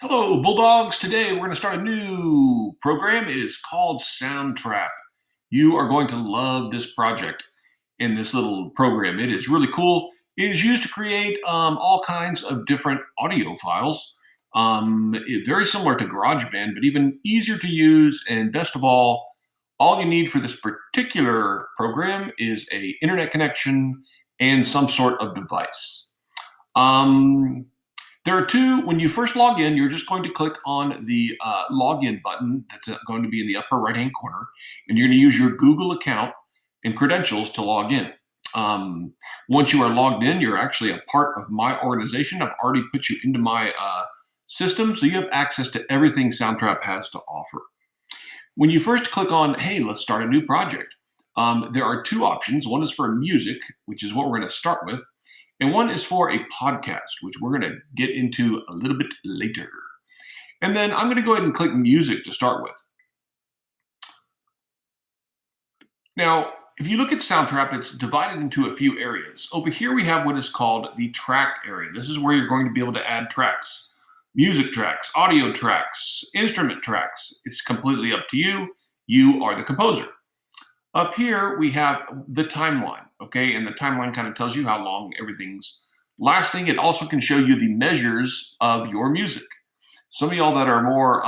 Hello, Bulldogs. Today we're going to start a new program. It is called Soundtrap. You are going to love this project in this little program. It is really cool. It is used to create all kinds of different audio files. Very similar to GarageBand, but even easier to use. And best of all you need for this particular program is a internet connection and some sort of device. Um, there are two. When you first log in, you're just going to click on the login button that's going to be in the upper right-hand corner, and you're going to use your Google account and credentials to log in. Once you are logged in, you're actually a part of my organization. I've already put you into my system, so you have access to everything Soundtrap has to offer. When you first click on, hey, let's start a new project, there are two options. One is for music, which is what we're going to start with, and one is for a podcast, which we're going to get into a little bit later. And then I'm going to go ahead and click music to start with. Now, if you look at Soundtrap, it's divided into a few areas. Over here, we have what is called the track area. This is where you're going to be able to add tracks, music tracks, audio tracks, instrument tracks. It's completely up to you. You are the composer. Up here, we have the timeline, okay? And the timeline kind of tells you how long everything's lasting. It also can show you the measures of your music. Some of y'all that are more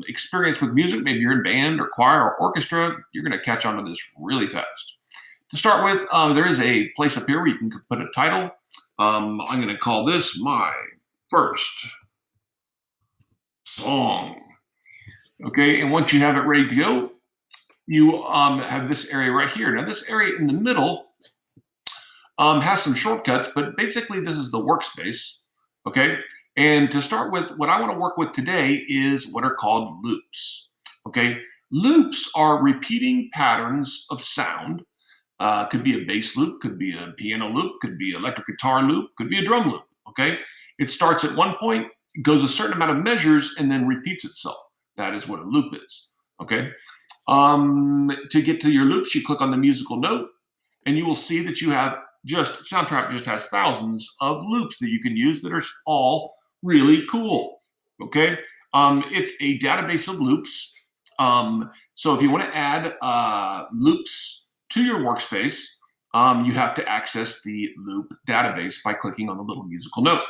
experienced with music, maybe you're in band or choir or orchestra, you're going to catch on to this really fast. To start with, there is a place up here where you can put a title. I'm going to call this my first song. Okay, and once you have it ready to go, you have this area right here. Now, this area in the middle has some shortcuts, but basically this is the workspace, okay? And to start with, what I want to work with today is what are called loops, okay? Loops are repeating patterns of sound. Could be a bass loop, could be a piano loop, could be electric guitar loop, could be a drum loop, okay? It starts at one point, goes a certain amount of measures, and then repeats itself. That is what a loop is, okay? To get to your loops, you click on the musical note, and you will see that you have Soundtrap just has thousands of loops that you can use that are all really cool. Okay, it's a database of loops. So if you want to add loops to your workspace, you have to access the loop database by clicking on the little musical note.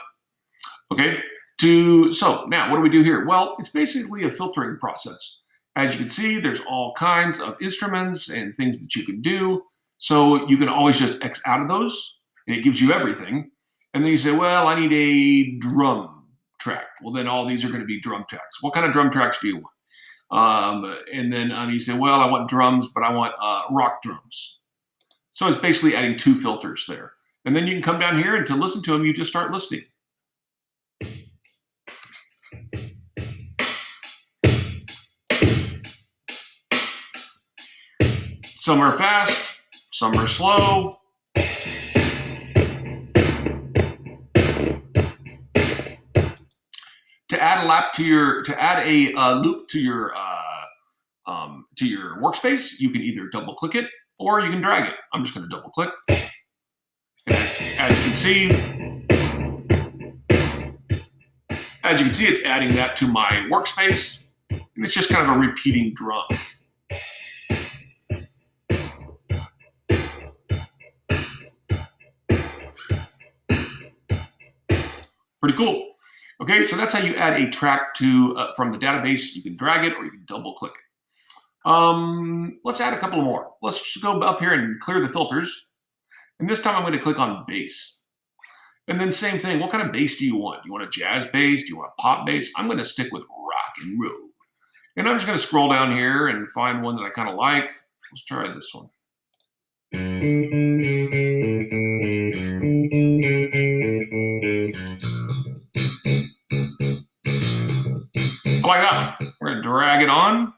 Okay, so now what do we do here? Well, it's basically a filtering process. As you can see, there's all kinds of instruments and things that you can do. So you can always just X out of those, and it gives you everything. And then you say, well, I need a drum track. Well, then all these are going to be drum tracks. What kind of drum tracks do you want? And then you say, well, I want drums, but I want rock drums. So it's basically adding two filters there. And then you can come down here, and to listen to them, you just start listening. Some are fast, some are slow. To add a loop to your workspace, you can either double click it or you can drag it. I'm just going to double click. And as you can see, it's adding that to my workspace, and it's just kind of a repeating drum. Pretty cool. Okay, so that's how you add a track to from the database. You can drag it or you can double click it. Let's add a couple more. Let's just go up here and clear the filters. And this time I'm going to click on bass. And then same thing, what kind of bass do you want? Do you want a jazz bass? Do you want a pop bass? I'm going to stick with rock and roll. And I'm just going to scroll down here and find one that I kind of like. Let's try this one. I like that one. We're going to drag it on.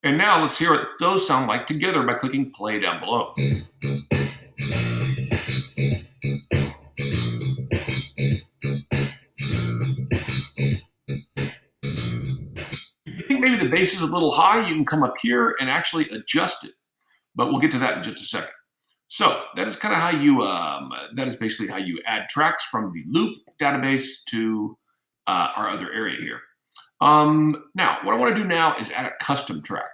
And now let's hear what those sound like together by clicking play down below. If you think maybe the bass is a little high, you can come up here and actually adjust it. But we'll get to that in just a second. So that is kind of how you, that is basically how you add tracks from the loop database to our other area here. Now, what I want to do now is add a custom track.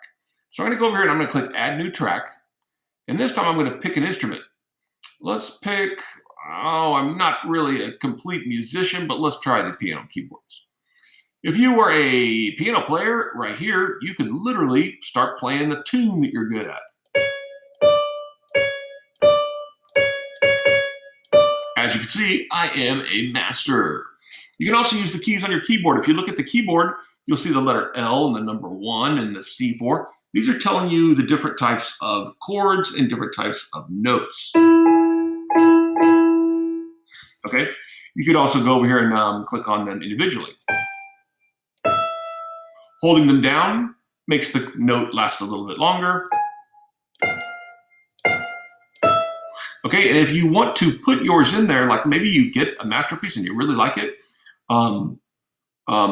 So I'm going to go over here and I'm going to click Add New Track. And this time I'm going to pick an instrument. Let's pick, oh, I'm not really a complete musician, but let's try the piano keyboards. If you were a piano player right here, you could literally start playing a tune that you're good at. As you can see, I am a master. You can also use the keys on your keyboard. If you look at the keyboard, you'll see the letter L and the number 1 and the C4. These are telling you the different types of chords and different types of notes. Okay, you could also go over here and click on them individually. Holding them down makes the note last a little bit longer. Okay, and if you want to put yours in there, like maybe you get a masterpiece and you really like it,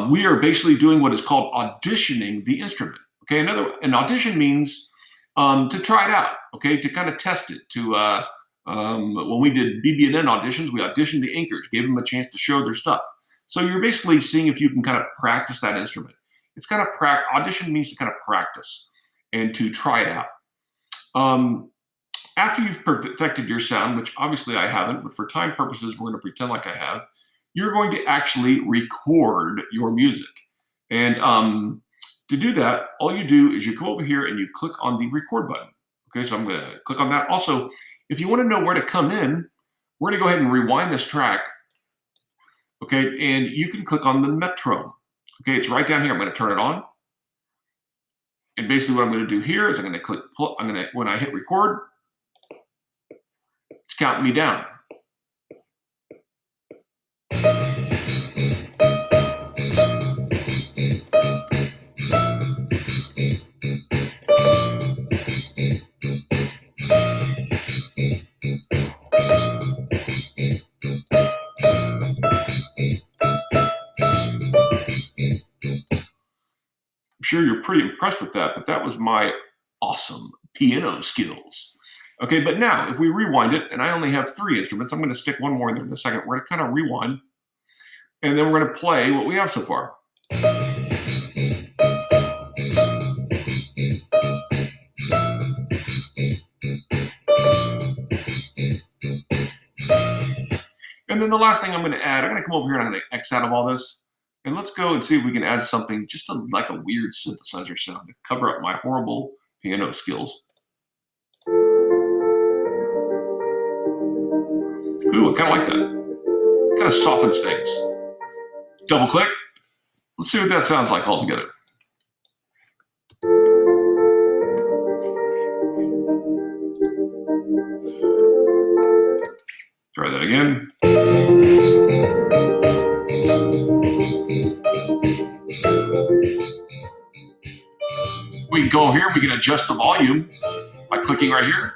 we are basically doing what is called auditioning the instrument. Okay, an audition means to try it out. Okay, to kind of test it. When we did BB&N auditions, we auditioned the inkers, gave them a chance to show their stuff. So you're basically seeing if you can kind of practice that instrument. It's kind of audition means to kind of practice and to try it out. After you've perfected your sound, which obviously I haven't, but for time purposes, we're going to pretend like I have, you're going to actually record your music. And to do that, all you do is you come over here and you click on the record button. Okay, so I'm going to click on that. Also, if you want to know where to come in, we're going to go ahead and rewind this track. Okay, and you can click on the metronome. Okay, it's right down here. I'm going to turn it on. And basically what I'm going to do here is I'm going to click, when I hit record, it's counting me down. I'm sure you're pretty impressed with that, but that was my awesome piano skills. Okay, but now if we rewind it, and I only have 3 instruments, I'm going to stick one more in there in a second. We're going to kind of rewind, and then we're going to play what we have so far. And then the last thing I'm going to add, I'm going to come over here and I'm going to X out of all this. And let's go and see if we can add something, just like a weird synthesizer sound to cover up my horrible piano skills. Ooh, I kind of like that. Kind of softens things. Double click. Let's see what that sounds like all together. Try that again. We can go here, we can adjust the volume by clicking right here.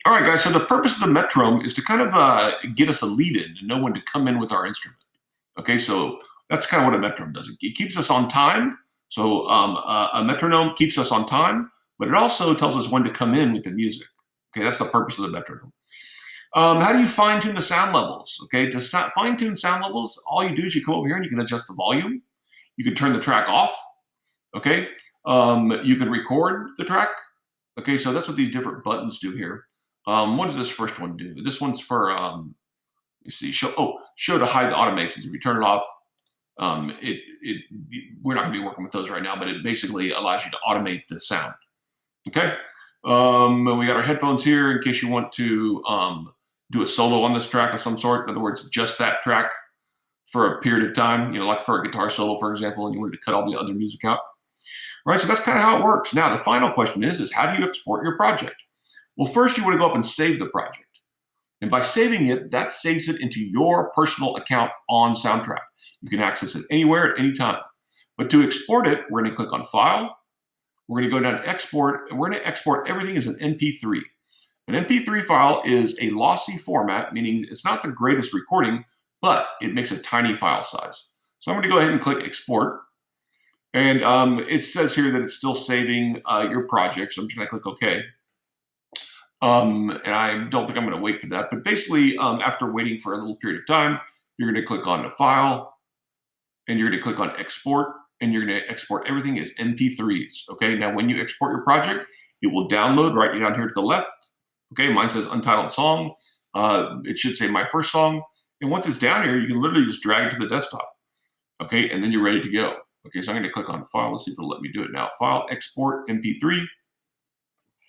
All right, guys, so the purpose of the metronome is to kind of get us a lead in and know when to come in with our instrument. Okay, so that's kind of what a metronome does. It keeps us on time. So a metronome keeps us on time, but it also tells us when to come in with the music. Okay, that's the purpose of the metronome. How do you fine tune the sound levels? Okay, to fine tune sound levels, all you do is you come over here and you can adjust the volume. You can turn the track off. Okay, you can record the track. Okay, so that's what these different buttons do here. What does this first one do? This one's for, you see, show to hide the automations. If you turn it off, we're not going to be working with those right now, but it basically allows you to automate the sound. Okay, and we got our headphones here in case you want to do a solo on this track of some sort. In other words, just that track for a period of time, you know, like for a guitar solo, for example, and you wanted to cut all the other music out. All right, so that's kind of how it works. Now, the final question is how do you export your project? Well, first you want to go up and save the project. And by saving it, that saves it into your personal account on Soundtrap. You can access it anywhere at any time. But to export it, we're going to click on File. We're going to go down to Export, and we're going to export everything as an MP3. An MP3 file is a lossy format, meaning it's not the greatest recording, but it makes a tiny file size. So I'm going to go ahead and click export. And it says here that it's still saving your project. So I'm just going to click OK. And I don't think I'm going to wait for that. But basically, after waiting for a little period of time, you're going to click on the file and you're going to click on export. And you're going to export everything as MP3s. Okay. Now, when you export your project, it will download right down here to the left. Okay. Mine says untitled song. It should say my first song. And once it's down here, you can literally just drag it to the desktop. Okay. And then you're ready to go. Okay. So I'm going to click on file. Let's see if it'll let me do it now. File, export, MP3.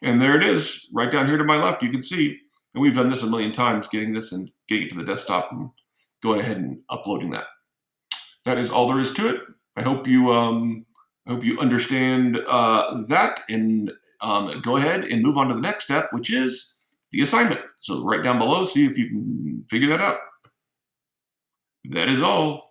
And there it is, right down here to my left. You can see, and we've done this a million times, getting this and getting it to the desktop and going ahead and uploading that. That is all there is to it. I hope you understand that, and go ahead and move on to the next step, which is the assignment. So right down below, see if you can figure that out. That is all.